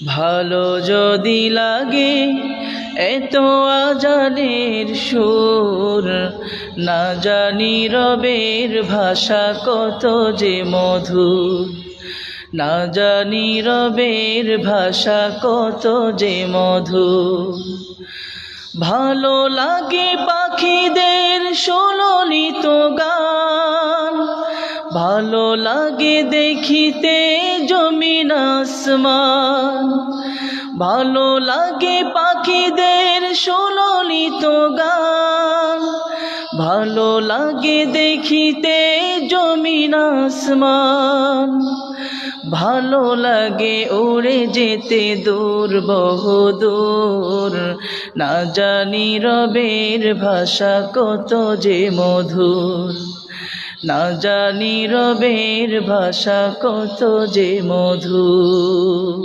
ভালো যদি লাগে এত আজানের সুর, না জানি রবের ভাষা কত যে মধুর, না জানি রবের ভাষা কত যে মধুর। ভালো লাগে পাখিদের সুললিত গান, ভালো লাগে দেখিতে জমিন আসমান, ভালো লাগে পাখিদের সুললিত গান, ভালো লাগে দেখিতে জমিন আসমান, ভালো লাগে উড়ে যেতে দূর বহুদূর, না জানি রবের ভাষা কত যে মধুর, না জানি রবের ভাষা কত যে মধুর।